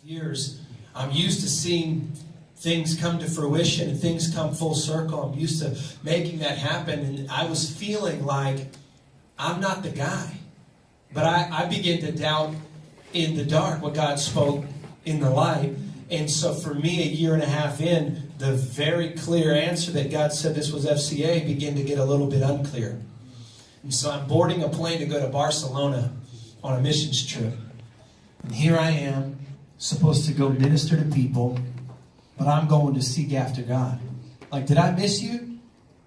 Years, I'm used to seeing things come to fruition and things come full circle. I'm used to making that happen, and I was feeling like I'm not the guy. But I began to doubt in the dark what God spoke in the light. And so for me, a year and a half in, the very clear answer that God said this was FCA began to get a little bit unclear. And so I'm boarding a plane to go to Barcelona on a missions trip. And here I am, supposed to go minister to people, but I'm going to seek after God. Like, did I miss you?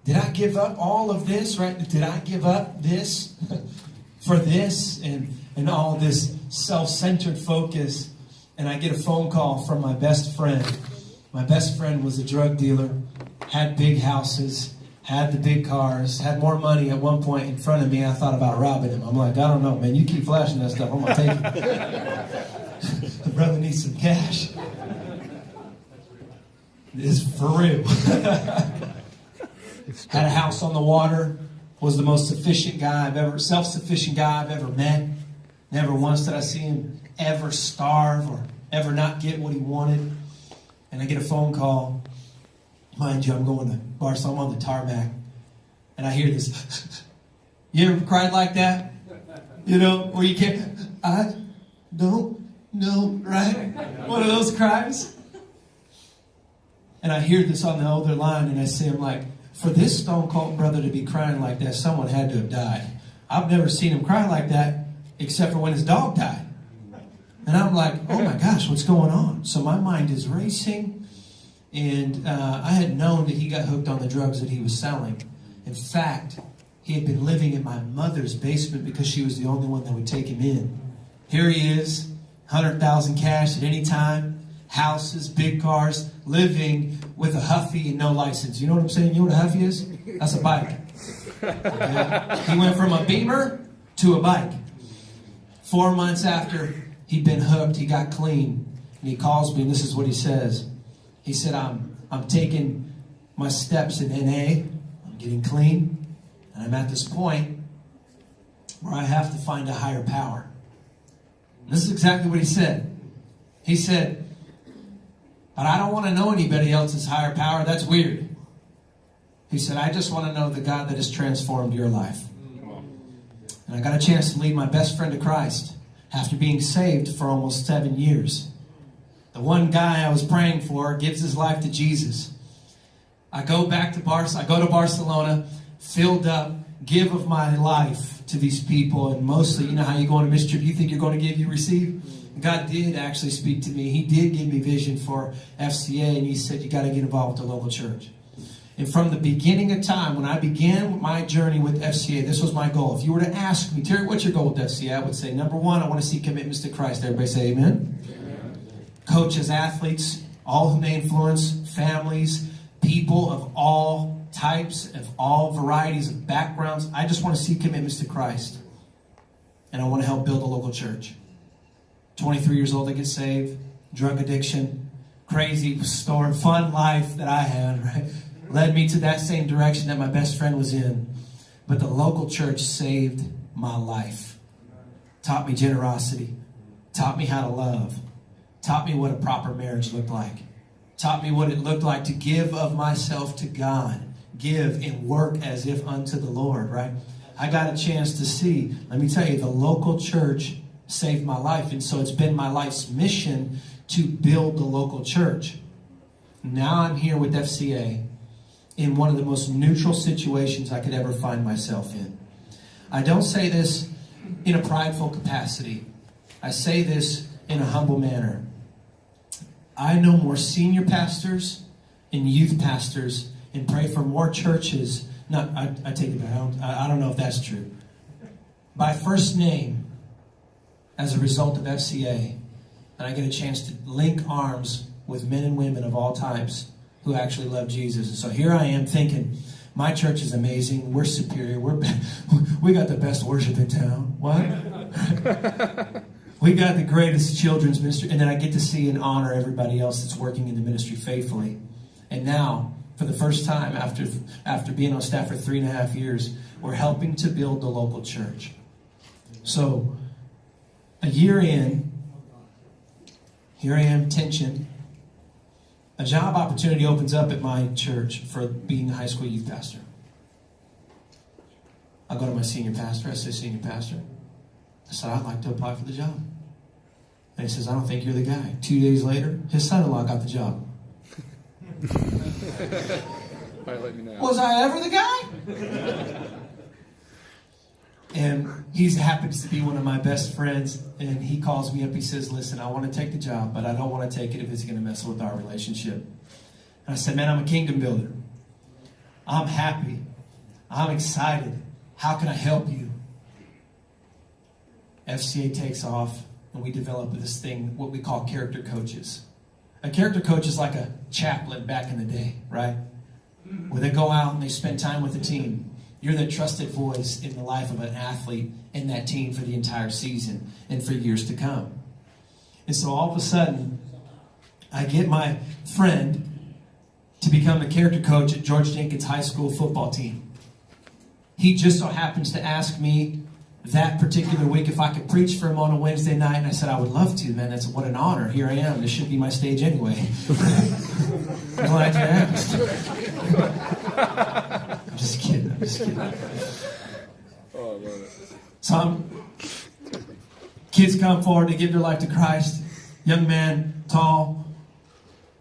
Did I give up all of this, right? Did I give up this for this and all this self-centered focus? And I get a phone call from my best friend. My best friend was a drug dealer, had big houses, had the big cars, had more money at one point in front of me. I thought about robbing him. I'm like, I don't know, man. You keep flashing that stuff, I'm going to take it. The brother needs some cash. This is for real. Had a house on the water. Was the most self-sufficient guy I've ever met. Never once did I see him ever starve or ever not get what he wanted. And I get a phone call. Mind you, I'm going to Barcelona. I'm on the tarmac. And I hear this. You ever cried like that? You know, where you can't, I don't know, right? One of those cries. And I hear this on the other line, and I see him like, for this stone cold brother to be crying like that, someone had to have died. I've never seen him cry like that, except for when his dog died. And I'm like, oh my gosh, what's going on? So my mind is racing. And I had known that he got hooked on the drugs that he was selling. In fact, he had been living in my mother's basement because she was the only one that would take him in. Here he is, 100,000 cash at any time. Houses, big cars, living with a Huffy and no license. You know what I'm saying? You know what a Huffy is? That's a bike. Okay? He went from a Beamer to a bike. 4 months after he'd been hooked, he got clean. And he calls me, and this is what he says. He said, I'm taking my steps in NA. I'm getting clean. And I'm at this point where I have to find a higher power. And this is exactly what he said. He said, but I don't want to know anybody else's higher power. That's weird. He said, I just want to know the God that has transformed your life. And I got a chance to lead my best friend to Christ after being saved for almost 7 years. The one guy I was praying for gives his life to Jesus. I go to Barcelona, filled up, give of my life to these people. And mostly, you know how you go on a mission trip, you think you're going to give, you receive? God did actually speak to me. He did give me vision for FCA, and he said, you got to get involved with the local church. And from the beginning of time, when I began my journey with FCA, this was my goal. If you were to ask me, Terry, what's your goal with FCA? I would say, number one, I want to see commitments to Christ. Everybody say amen. Amen. Coaches, athletes, all who may influence, families, people of all types, of all varieties of backgrounds. I just want to see commitments to Christ. And I want to help build a local church. 23 years old, I get saved. Drug addiction, crazy story, fun life that I had, right? Led me to that same direction that my best friend was in. But the local church saved my life. Taught me generosity. Taught me how to love. Taught me what a proper marriage looked like. Taught me what it looked like to give of myself to God. Give and work as if unto the Lord, right? I got a chance to see, let me tell you, the local church saved my life. And so it's been my life's mission to build the local church. Now I'm here with FCA in one of the most neutral situations I could ever find myself in. I don't say this in a prideful capacity. I say this in a humble manner. I know more senior pastors and youth pastors and pray for more churches. No, I take it back. I don't know if that's true. By first name, as a result of FCA, and I get a chance to link arms with men and women of all types who actually love Jesus. And so here I am thinking, my church is amazing. We're superior. We got the best worship in town. What? We got the greatest children's ministry. And then I get to see and honor everybody else that's working in the ministry faithfully. And now, for the first time after being on staff for 3.5 years, we're helping to build the local church. So, a year in, Here I am, tension. A job opportunity opens up at my church for being a high school youth pastor. I go to my senior pastor. I say, Senior pastor, I said, I'd like to apply for the job. And he says, I don't think you're the guy. 2 days later, his son-in-law got the job. Might let me know. Was I ever the guy? And he happens to be one of my best friends, and he calls me up. He says, listen, I want to take the job, but I don't want to take it if it's going to mess with our relationship. And I said, man, I'm a kingdom builder. I'm happy. I'm excited. How can I help you? FCA takes off, and we develop this thing, what we call character coaches. A character coach is like a chaplain back in the day, right? Where they go out and they spend time with the team. You're the trusted voice in the life of an athlete in that team for the entire season and for years to come. And so all of a sudden, I get my friend to become a character coach at George Jenkins High School football team. He just so happens to ask me that particular week if I could preach for him on a Wednesday night, and I said, I would love to, man. That's what an honor. Here I am. This should be my stage anyway. I'm glad you asked. I'm just kidding. Oh, I love it. Some kids come forward to give their life to Christ. Young man, tall,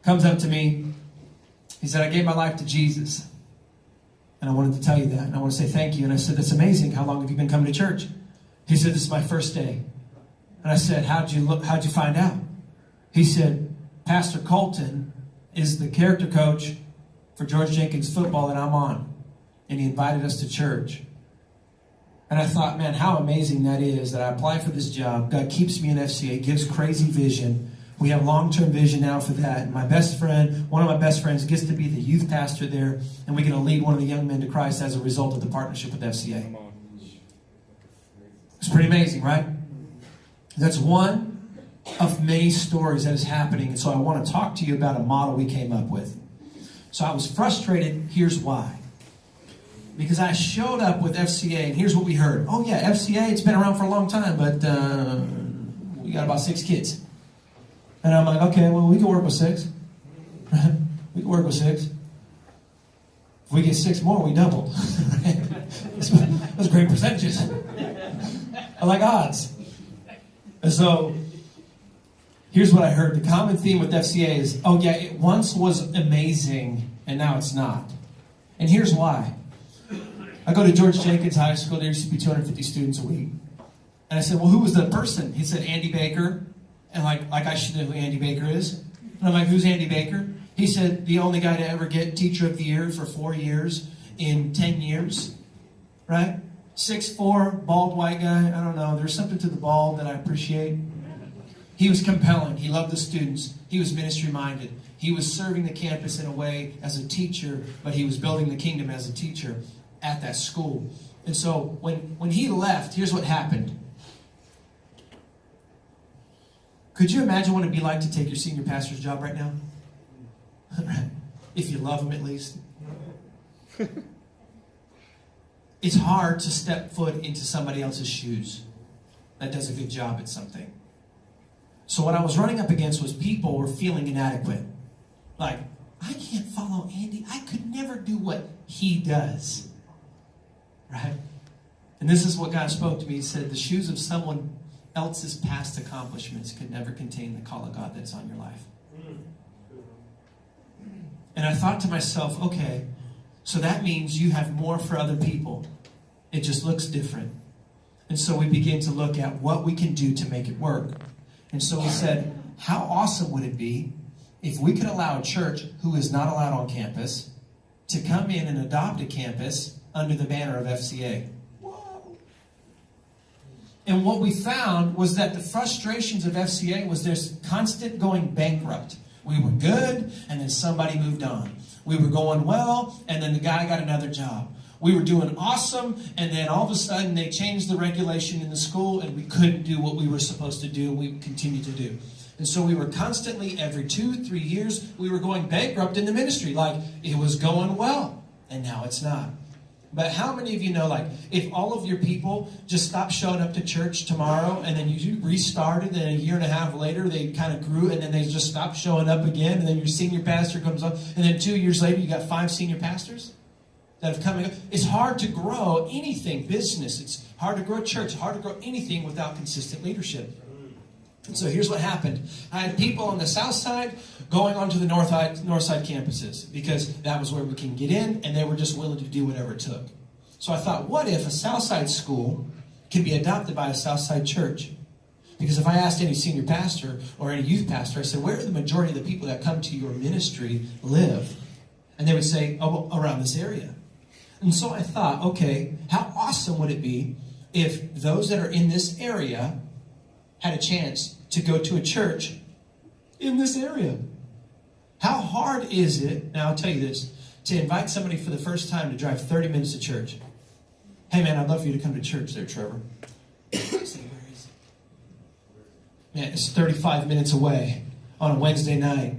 comes up to me. He said, I gave my life to Jesus. And I wanted to tell you that. And I want to say thank you. And I said, that's amazing. How long have you been coming to church? He said, this is my first day. And I said, how'd you find out? He said, Pastor Colton is the character coach for George Jenkins football that I'm on. And he invited us to church. And I thought, man, how amazing that is that I apply for this job. God keeps me in FCA, gives crazy vision. We have long-term vision now for that. And my best friend, one of my best friends, gets to be the youth pastor there. And we're going to lead one of the young men to Christ as a result of the partnership with FCA. It's pretty amazing, right? That's one of many stories that is happening. And so I want to talk to you about a model we came up with. So I was frustrated. Here's why. Because I showed up with FCA, and here's what we heard. Oh, yeah, FCA, it's been around for a long time, but we got about 6 kids. And I'm like, okay, well, we can work with 6. We can work with 6. If we get 6 more, we double. Those are great percentages. I like odds. And so, here's what I heard. The common theme with FCA is, oh yeah, it once was amazing, and now it's not. And here's why. I go to George Jenkins High School. There used to be 250 students a week. And I said, well, who was the person? He said, Andy Baker. And like I should know who Andy Baker is. And I'm like, who's Andy Baker? He said, the only guy to ever get Teacher of the Year for 4 years in 10 years. Right? 6'4", bald white guy. I don't know. There's something to the bald that I appreciate. He was compelling. He loved the students. He was ministry-minded. He was serving the campus in a way as a teacher, but he was building the kingdom as a teacher at that school. And so when he left, here's what happened. Could you imagine what it'd be like to take your senior pastor's job right now? If you love him, at least. It's hard to step foot into somebody else's shoes that does a good job at something. So what I was running up against was people were feeling inadequate. Like, I can't follow Andy. I could never do what he does. Right? And this is what God spoke to me. He said, the shoes of someone else's past accomplishments could never contain the call of God that's on your life. And I thought to myself, okay, so that means you have more for other people. It just looks different. And so we began to look at what we can do to make it work. And so we said, how awesome would it be if we could allow a church who is not allowed on campus to come in and adopt a campus under the banner of FCA? And what we found was that the frustrations of FCA was this constant going bankrupt. We were good, and then somebody moved on. We were going well, and then the guy got another job. We were doing awesome, and then all of a sudden they changed the regulation in the school, and we couldn't do what we were supposed to do, and we continued to do. And so we were constantly, every 2-3 years, we were going bankrupt in the ministry. Like, it was going well, and now it's not. But how many of you know, like, if all of your people just stopped showing up to church tomorrow and then you restarted, and a year and a half later they kind of grew and then they just stopped showing up again, and then your senior pastor comes up, and then 2 years later you got 5 senior pastors that have come. It's hard to grow anything, business. It's hard to grow church. It's hard to grow anything without consistent leadership. And so here's what happened. I had people on the south side going onto the north side campuses because that was where we can get in, and they were just willing to do whatever it took. So I thought, what if a south side school can be adopted by a south side church? Because if I asked any senior pastor or any youth pastor, I said, where do the majority of the people that come to your ministry live? And they would say, oh, around this area. And so I thought, okay, how awesome would it be if those that are in this area had a chance to go to a church in this area? How hard is it, now I'll tell you this, to invite somebody for the first time to drive 30 minutes to church? Hey man, I'd love for you to come to church there, Trevor. Say, where is it? Man, it's 35 minutes away on a Wednesday night.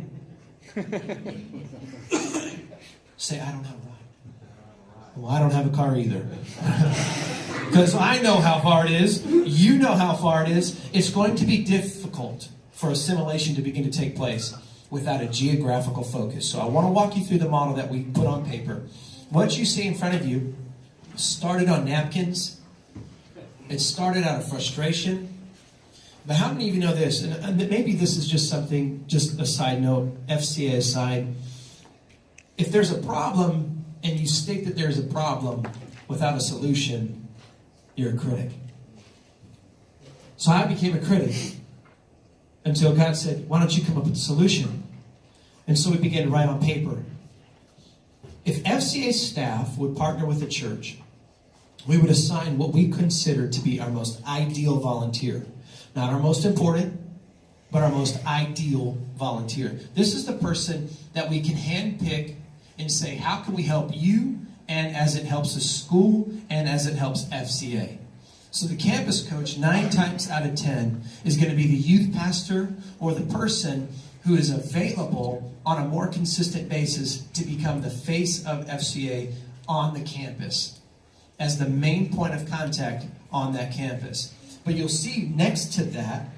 Say, I don't have a ride. Well, I don't have a car either. Because I know how far it is. You know how far it is. It's going to be difficult for assimilation to begin to take place without a geographical focus. So I want to walk you through the model that we put on paper. What you see in front of you started on napkins. It started out of frustration. But how many of you know this? And maybe this is just something, just a side note, FCA aside. If there's a problem and you state that there's a problem without a solution, you're a critic. So I became a critic until God said, why don't you come up with a solution? And so we began to write on paper. If FCA staff would partner with the church, we would assign what we consider to be our most ideal volunteer. Not our most important, but our most ideal volunteer. This is the person that we can handpick and say, how can we help you, and as it helps the school, and as it helps FCA. So the campus coach, 9 times out of 10, is going to be the youth pastor or the person who is available on a more consistent basis to become the face of FCA on the campus as the main point of contact on that campus. But you'll see next to that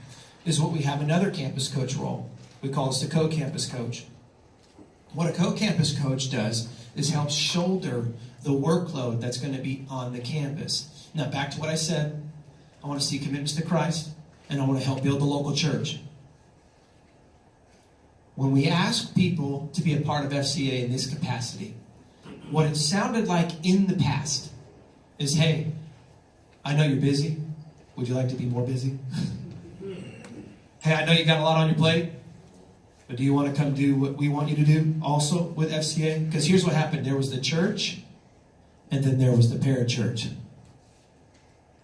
is what we have another campus coach role. We call this the co-campus coach. What a co-campus coach does is help shoulder the workload that's going to be on the campus. Now, back to what I said. I want to see commitments to Christ, and I want to help build the local church. When we ask people to be a part of FCA in this capacity, what it sounded like in the past is, hey, I know you're busy. Would you like to be more busy? Hey, I know you got a lot on your plate. But do you want to come do what we want you to do also with FCA? Because here's what happened. There was the church, and then there was the parachurch.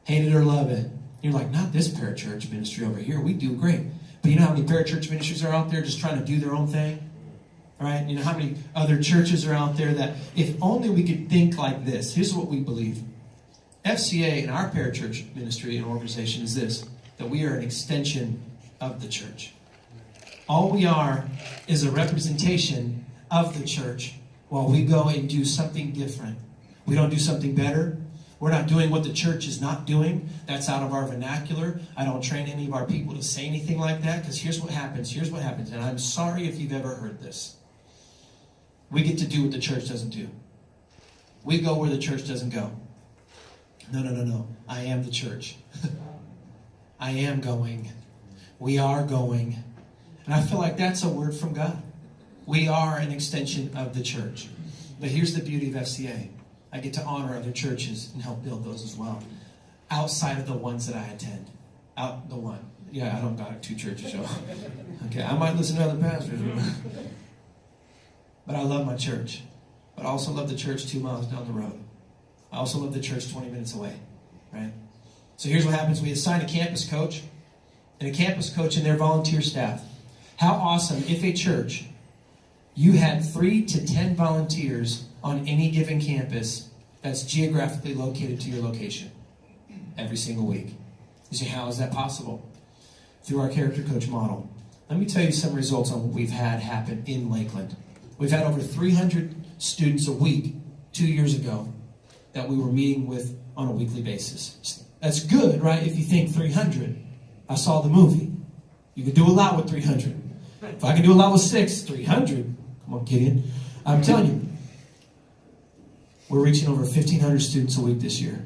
Hate it or love it. You're like, not this parachurch ministry over here. We do great. But you know how many parachurch ministries are out there just trying to do their own thing? Right? You know how many other churches are out there that if only we could think like this. Here's what we believe. FCA and our parachurch ministry and organization is this, that we are an extension of the church. All we are is a representation of the church while we go and do something different. We don't do something better. We're not doing what the church is not doing. That's out of our vernacular. I don't train any of our people to say anything like that, because here's what happens. Here's what happens. And I'm sorry if you've ever heard this. We get to do what the church doesn't do. We go where the church doesn't go. No. I am the church. I am going. We are going. And I feel like that's a word from God. We are an extension of the church. But here's the beauty of FCA. I get to honor other churches and help build those as well. Outside of the ones that I attend. Out the one. Yeah, I don't got 2 churches, y'all. Okay, I might listen to other pastors. But I love my church. But I also love the church 2 miles down the road. I also love the church 20 minutes away. Right? So here's what happens. We assign a campus coach and a campus coach and their volunteer staff. How awesome if a church, you had 3 to 10 volunteers on any given campus that's geographically located to your location every single week. You say, how is that possible? Through our character coach model. Let me tell you some results on what we've had happen in Lakeland. We've had over 300 students a week 2 years ago that we were meeting with on a weekly basis. That's good, right? If you think 300. I saw the movie. You can do a lot with 300. If I can do a lot with 300. Come on, Gideon. I'm telling you, we're reaching over 1,500 students a week this year.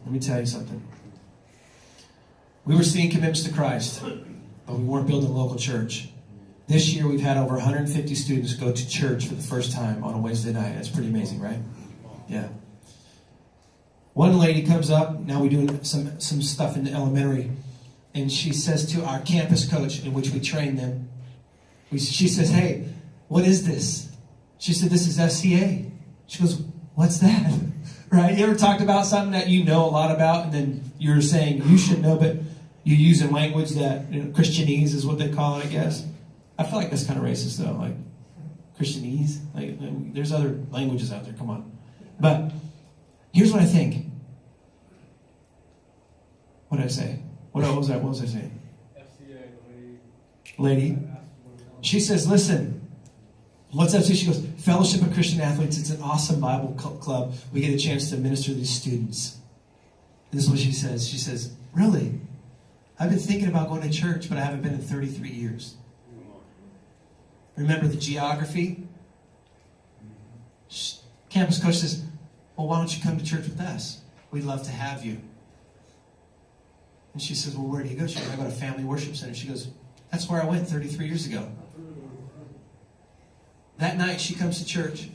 Let me tell you something. We were seeing commitments to Christ, but we weren't building a local church. This year, we've had over 150 students go to church for the first time on a Wednesday night. That's pretty amazing, right? Yeah. One lady comes up. Now we're doing some stuff in the elementary. And she says to our campus coach, in which we train them, she says, hey, what is this? She said, this is FCA. She goes, what's that? Right? You ever talked about something that you know a lot about, and then you're saying you should know, but you're using language that, Christianese is what they call it, I guess. I feel like that's kind of racist, though. Like, Christianese? Like, there's other languages out there. Come on. But here's what I think. What did I say? What was I saying? FCA, lady. She says, listen, what's FCA? She goes, Fellowship of Christian Athletes. It's an awesome Bible club. We get a chance to minister to these students. And this is what she says. She says, really? I've been thinking about going to church, but I haven't been in 33 years. Remember the geography? Campus coach says, well, why don't you come to church with us? We'd love to have you. And she says, well, where do you go? She goes, I go to Family Worship Center. She goes, that's where I went 33 years ago. That night, she comes to church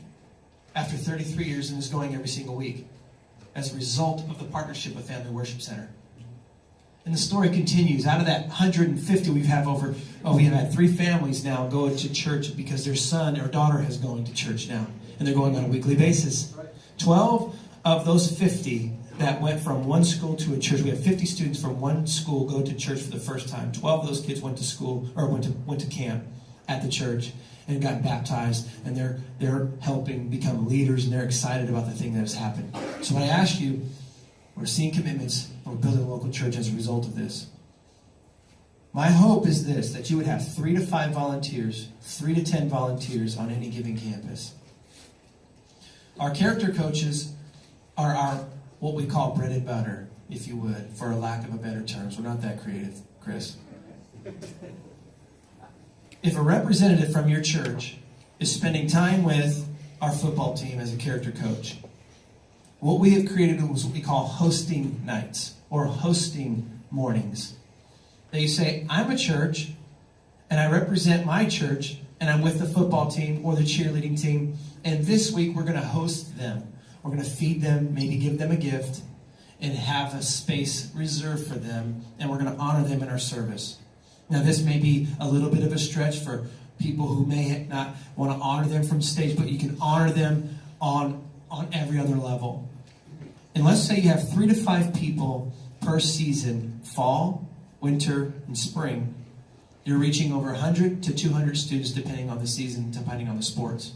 after 33 years and is going every single week as a result of the partnership with Family Worship Center. And the story continues. Out of that 150, we have had 3 families now go to church because their son or daughter is going to church now. And they're going on a weekly basis. 12 of those 50 that went from one school to a church. We have 50 students from one school go to church for the first time. 12 of those kids went to school or went to camp at the church and got baptized, and they're helping become leaders, and they're excited about the thing that has happened. So when I ask you, we're seeing commitments, and we're building a local church as a result of this. My hope is this, that you would have 3 to 5 volunteers, 3 to 10 volunteers on any given campus. Our character coaches are our what we call bread and butter, if you would, for a lack of a better term. We're not that creative, Chris. If a representative from your church is spending time with our football team as a character coach, what we have created was what we call hosting nights or hosting mornings. That you say, I'm a church, and I represent my church, and I'm with the football team or the cheerleading team, and this week we're going to host them. We're going to feed them, maybe give them a gift, and have a space reserved for them, and we're going to honor them in our service. Now, this may be a little bit of a stretch for people who may not want to honor them from stage, but you can honor them on every other level. And let's say you have 3 to 5 people per season, fall, winter, and spring. You're reaching over 100 to 200 students depending on the season, depending on the sports.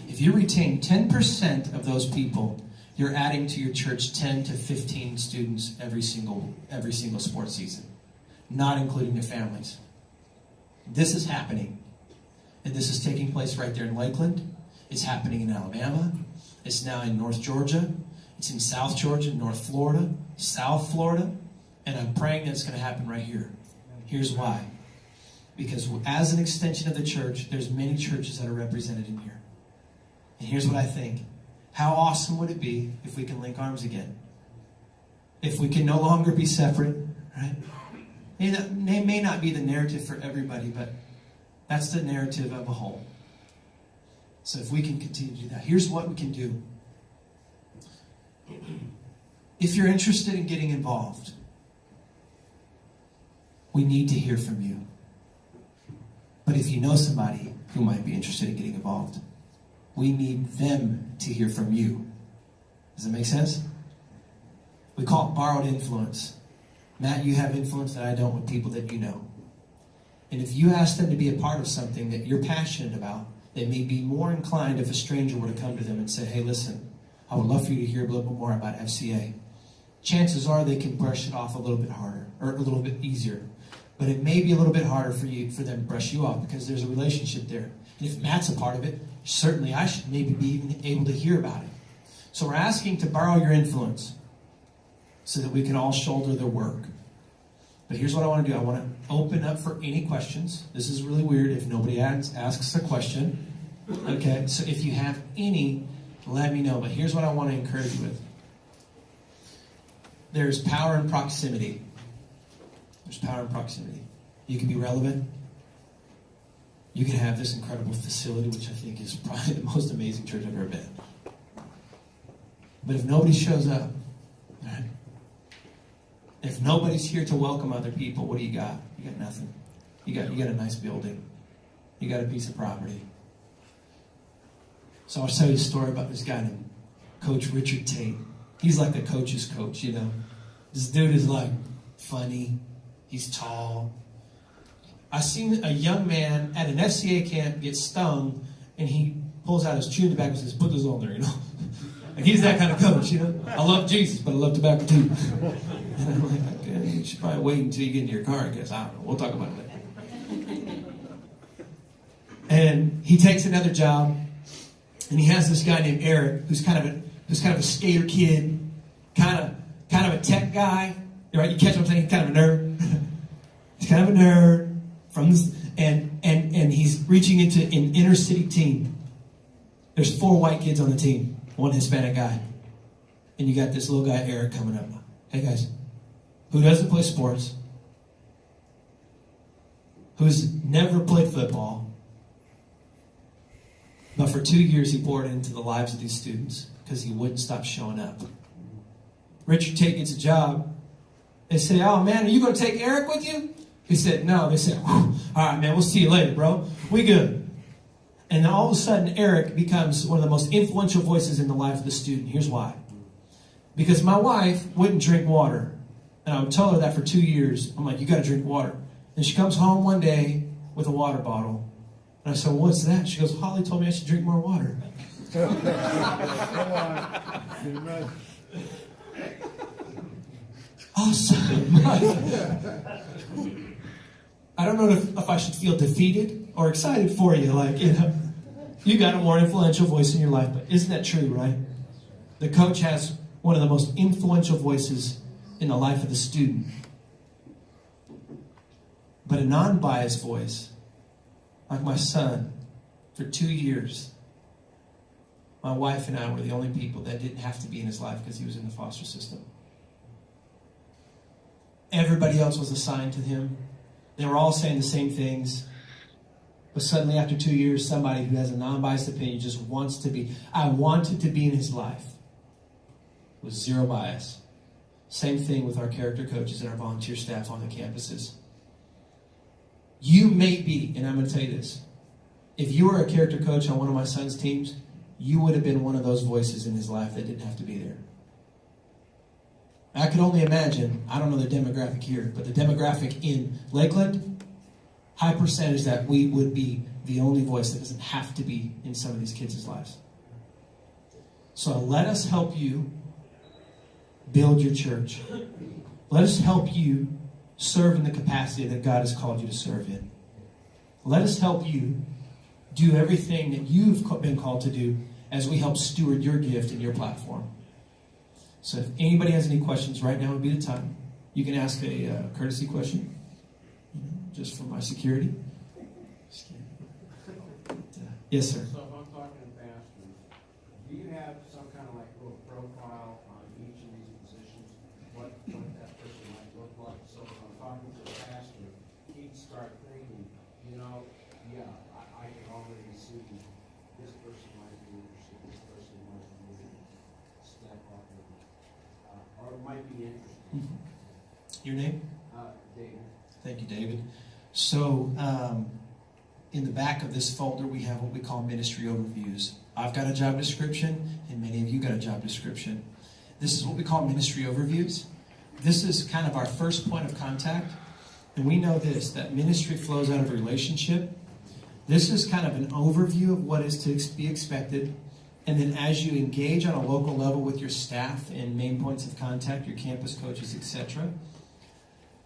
If you retain 10% of those people, you're adding to your church 10 to 15 students every single sports season, not including their families. This is happening. And this is taking place right there in Lakeland. It's happening in Alabama. It's now in North Georgia. It's in South Georgia, North Florida, South Florida. And I'm praying that it's going to happen right here. Here's why. Because as an extension of the church, there's many churches that are represented in here. And here's what I think. How awesome would it be if we can link arms again? If we can no longer be separate, right? It may not be the narrative for everybody, but that's the narrative of a whole. So if we can continue to do that, here's what we can do. If you're interested in getting involved, we need to hear from you. But if you know somebody who might be interested in getting involved, we need them to hear from you. Does that make sense? We call it borrowed influence. Matt, you have influence that I don't with people that you know. And if you ask them to be a part of something that you're passionate about, they may be more inclined if a stranger were to come to them and say, hey, listen, I would love for you to hear a little bit more about FCA. Chances are they can brush it off a little bit harder, or a little bit easier. But it may be a little bit harder for them to brush you off because there's a relationship there. And if Matt's a part of it, certainly I should maybe be even able to hear about it. So we're asking to borrow your influence so that we can all shoulder their work. But here's what I want to do. I want to open up for any questions. This is really weird if nobody asks a question. Okay, so if you have any, let me know. But here's what I want to encourage you with. There's power in proximity. There's power in proximity. You can be relevant. You can have this incredible facility, which I think is probably the most amazing church I've ever been. But if nobody shows up, right? If nobody's here to welcome other people, what do you got? You got nothing. You got a nice building. You got a piece of property. So I'll tell you a story about this guy named Coach Richard Tate. He's like the coach's coach, you know. This dude is like funny. He's tall. I seen a young man at an FCA camp get stung, and he pulls out his chewing tobacco and says, "Put this on there," you know. Like he's that kind of coach, you know. I love Jesus, but I love tobacco too. And I'm like, okay, you should probably wait until you get into your car, I guess. I don't know. We'll talk about it later. And he takes another job, and he has this guy named Eric, who's kind of a skater kid, kind of a tech guy. Right? You catch what I'm saying? He's kind of a nerd. He's kind of a nerd from this, and he's reaching into an inner city team. There's 4 white kids on the team, 1 Hispanic guy, and you got this little guy Eric coming up. Hey guys, who doesn't play sports? Who's never played football? But for 2 years he poured into the lives of these students because he wouldn't stop showing up. Richard Tate gets a job. They say, "Oh man, are you going to take Eric with you?" He said, "No." They said, "All right, man, we'll see you later, bro. We good." And then all of a sudden, Eric becomes one of the most influential voices in the life of the student. Here's why. Because my wife wouldn't drink water. And I would tell her that for 2 years. I'm like, "You got to drink water." And she comes home one day with a water bottle. And I said, "Well, what's that?" She goes, "Holly told me I should drink more water." Awesome. I don't know if I should feel defeated or excited for you. Like, you know, you got a more influential voice in your life. But isn't that true, right? The coach has one of the most influential voices in the life of the student. But a non-biased voice, like my son, for 2 years, my wife and I were the only people that didn't have to be in his life because he was in the foster system. Everybody else was assigned to him. They were all saying the same things. But suddenly after 2 years, somebody who has a non-biased opinion just wants to be. I wanted to be in his life. With zero bias. Same thing with our character coaches and our volunteer staff on the campuses. You may be, and I'm going to tell you this. If you were a character coach on one of my son's teams, you would have been one of those voices in his life that didn't have to be there. I could only imagine, I don't know the demographic here, but the demographic in Lakeland, high percentage that we would be the only voice that doesn't have to be in some of these kids' lives. So let us help you build your church. Let us help you serve in the capacity that God has called you to serve in. Let us help you do everything that you've been called to do as we help steward your gift and your platform. So if anybody has any questions, right now would be the time. You can ask a courtesy question, just for my security. Yes, sir. So if I'm talking to pastors, do you have some kind of like little profile on each of these positions? What that person might look like? So if I'm talking to a pastor, he'd start thinking, yeah, I can already see this person might be interested, this person might be step up, or it might be interesting. Your name? David. Thank you, David. So, in the back of this folder, we have what we call ministry overviews. I've got a job description, and many of you got a job description. This is what we call ministry overviews. This is kind of our first point of contact. And we know this, that ministry flows out of a relationship. This is kind of an overview of what is to be expected. And then as you engage on a local level with your staff and main points of contact, your campus coaches, etc.,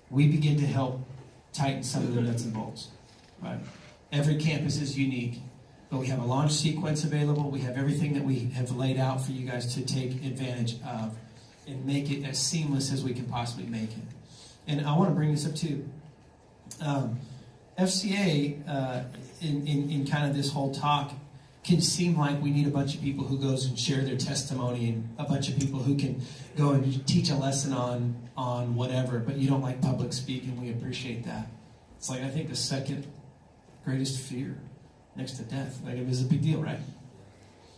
we begin to help tighten some of the nuts and bolts. Right? Every campus is unique. But we have a launch sequence available. We have everything that we have laid out for you guys to take advantage of and make it as seamless as we can possibly make it. And I want to bring this up too. FCA, in kind of this whole talk, can seem like we need a bunch of people who goes and share their testimony and a bunch of people who can go and teach a lesson on whatever, but you don't like public speaking. We appreciate that. It's like, I think the second greatest fear next to death. Like, it was a big deal, right?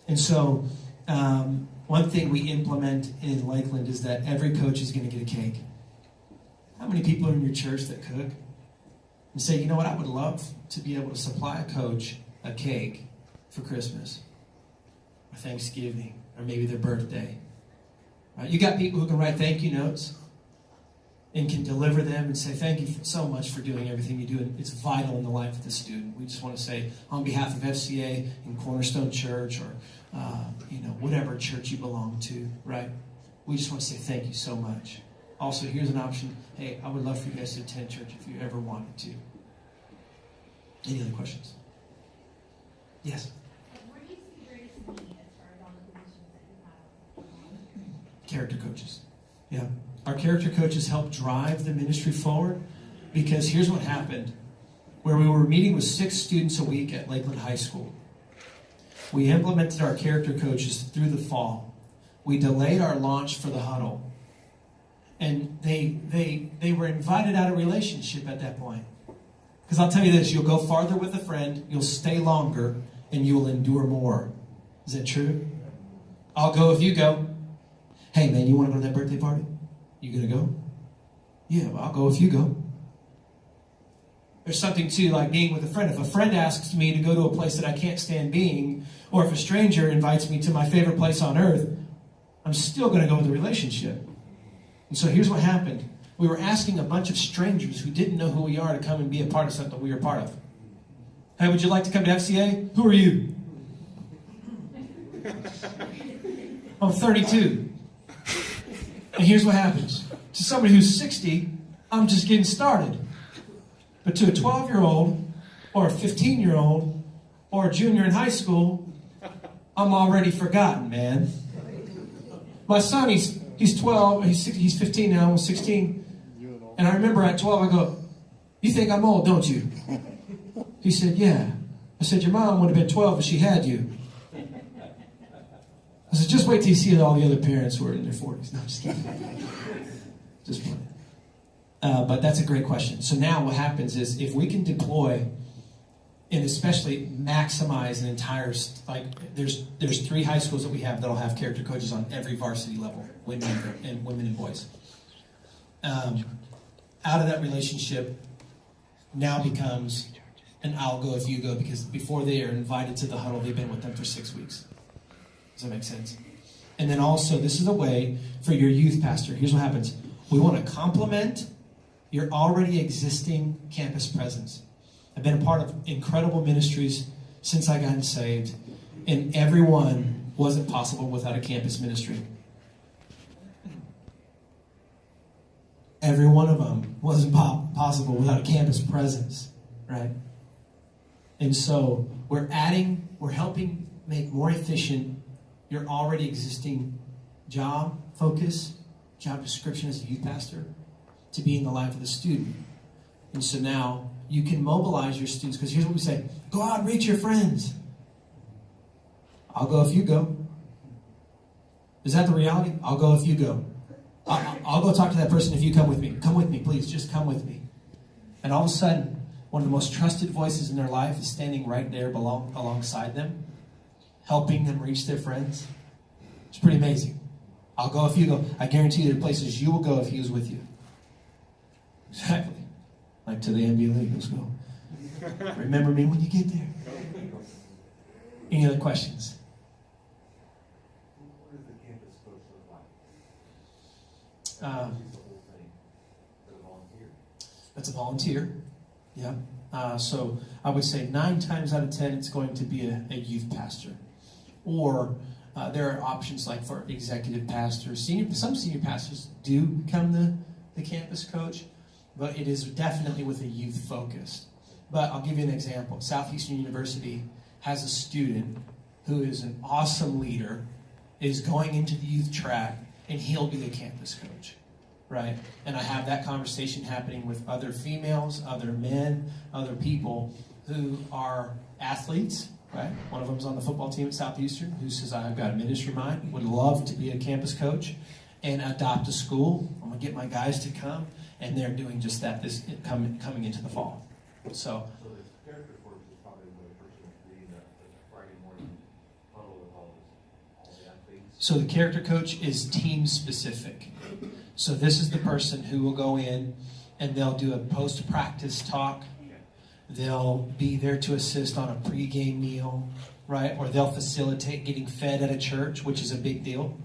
And so one thing we implement in Lakeland is that every coach is going to get a cake. How many people are in your church that cook? And say, you know what, I would love to be able to supply a coach a cake for Christmas or Thanksgiving or maybe their birthday. Right? You got people who can write thank you notes and can deliver them and say thank you so much for doing everything you do. And it's vital in the life of the student. We just want to say on behalf of FCA and Cornerstone Church or whatever church you belong to, right? We just want to say thank you so much. Also, here's an option. Hey, I would love for you guys to attend church if you ever wanted to. Any other questions? Yes? Where do you see the greatest need as far as all the positions that you have? Character coaches. Yeah. Our character coaches help drive the ministry forward because here's what happened. Where we were meeting with 6 students a week at Lakeland High School, we implemented our character coaches through the fall. We delayed our launch for the huddle. And they were invited out of relationship at that point. Because I'll tell you this, you'll go farther with a friend, you'll stay longer, and you'll endure more. Is that true? I'll go if you go. Hey man, you want to go to that birthday party? You gonna go? Yeah, well, I'll go if you go. There's something too like being with a friend. If a friend asks me to go to a place that I can't stand being, or if a stranger invites me to my favorite place on earth, I'm still gonna go with the relationship. And so here's what happened. We were asking a bunch of strangers who didn't know who we are to come and be a part of something we were part of. Hey, would you like to come to FCA? Who are you? I'm 32. And here's what happens. To somebody who's 60, I'm just getting started. But to a 12-year-old or a 15-year-old or a junior in high school, I'm already forgotten, man. My son, he's 12, he's 15 now, almost 16. And I remember at 12, I go, you think I'm old, don't you? He said, yeah. I said, your mom would have been 12 if she had you. I said, just wait till you see all the other parents who are in their 40s. No, I'm just kidding. Just playing. But that's a great question. So now what happens is if we can deploy and especially maximize an entire, there's 3 high schools that we have that'll have character coaches on every varsity level, women and boys. Out of that relationship now becomes an I'll go if you go, because before they are invited to the huddle, they've been with them for 6 weeks. Does that make sense? And then also, this is a way for your youth pastor. Here's what happens. We want to complement your already existing campus presence. I've been a part of incredible ministries since I got saved, and every one wasn't possible without a campus ministry. Every one of them wasn't possible without a campus presence, right? And so we're helping make more efficient your already existing job focus, job description as a youth pastor, to be in the life of the student. And so now you can mobilize your students, because here's what we say: go out and reach your friends. I'll go if you go. Is that the reality? I'll go if you go. I'll go talk to that person if you come with me. Come with me, please. Just come with me. And all of a sudden, one of the most trusted voices in their life is standing right there alongside them, helping them reach their friends. It's pretty amazing. I'll go if you go. I guarantee you there are places you will go if he was with you. Exactly. Like to the NBA League. Let's go. Remember me when you get there. Any other questions? What does the campus coach look like? The whole thing. For the volunteer. That's a volunteer. Yeah. So I would say 9 times out of 10, it's going to be a youth pastor. Or there are options like for executive pastors. Some senior pastors do become the campus coach, but it is definitely with a youth focus. But I'll give you an example. Southeastern University has a student who is an awesome leader, is going into the youth track, and he'll be a campus coach, right? And I have that conversation happening with other females, other men, other people who are athletes, right? One of them's on the football team at Southeastern who says, I've got a ministry mind, would love to be a campus coach and adopt a school. I'm going to get my guys to come, and they're doing just that coming into the fall. So So the character course is probably the person leading the Friday morning huddle with all the athletes. So the character coach is team specific. So this is the person who will go in and they'll do a post-practice talk. They'll be there to assist on a pregame meal, right? Or they'll facilitate getting fed at a church, which is a big deal.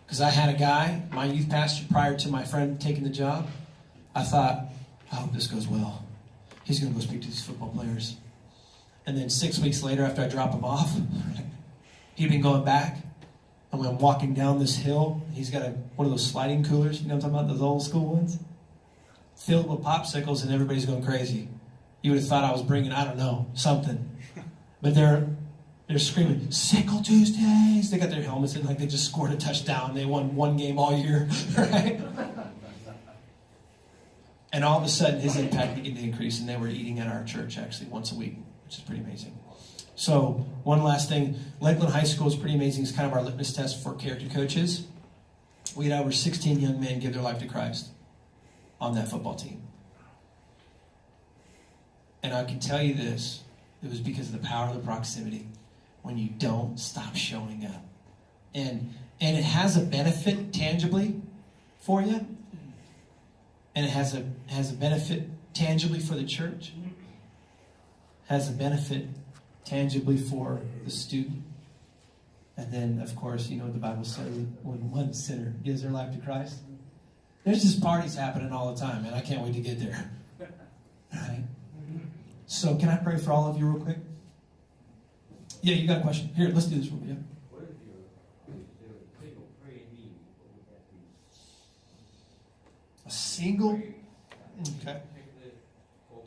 Because I had a guy, my youth pastor, prior to my friend taking the job, I thought, I hope this goes well. He's going to go speak to these football players. And then 6 weeks later, after I drop him off, he'd been going back. And when I'm walking down this hill, he's got one of those sliding coolers, you know what I'm talking about, those old school ones? Filled with popsicles, and everybody's going crazy. You would have thought I was bringing, I don't know, something. But they're screaming, Sickle Tuesdays! They got their helmets in like they just scored a touchdown. They won one game all year, right? And all of a sudden, his impact began to increase, and they were eating at our church actually once a week, which is pretty amazing. So, one last thing. Lakeland High School is pretty amazing. It's kind of our litmus test for character coaches. We had over 16 young men give their life to Christ on that football team. And I can tell you this, it was because of the power of the proximity. When you don't stop showing up. And it has a benefit tangibly for you. And it has a benefit tangibly for the church. Has a benefit tangibly for the student. And then, of course, you know what the Bible says, when one sinner gives their life to Christ. There's just parties happening all the time, and I can't wait to get there. Right? So can I pray for all of you real quick? Yeah, you got a question. Here, let's do this real quick. Yeah. What if you're a single prayer meeting? What would that be? A single? Okay.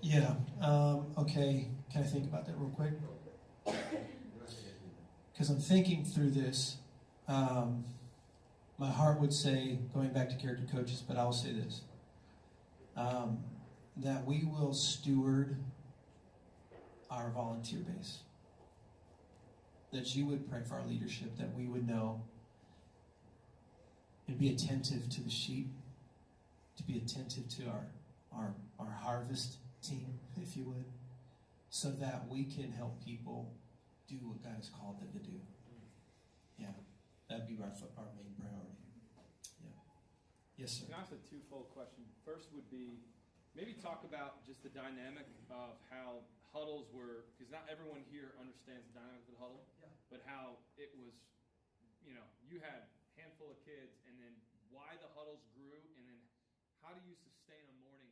Yeah. Okay. Can I think about that real quick? Because I'm thinking through this. My heart would say, going back to character coaches, but I will say this. That we will steward our volunteer base. That you would pray for our leadership, that we would know and be attentive to the sheep, to be attentive to our harvest team, if you would, so that we can help people do what God has called them to do. Yeah, that'd be our main priority. Yeah. Yes, sir. Can I ask a twofold question? First would be, maybe talk about just the dynamic of how huddles were, because not everyone here understands the dynamic of the huddle, but how it was, you had a handful of kids, and then why the huddles grew, and then how do you sustain a morning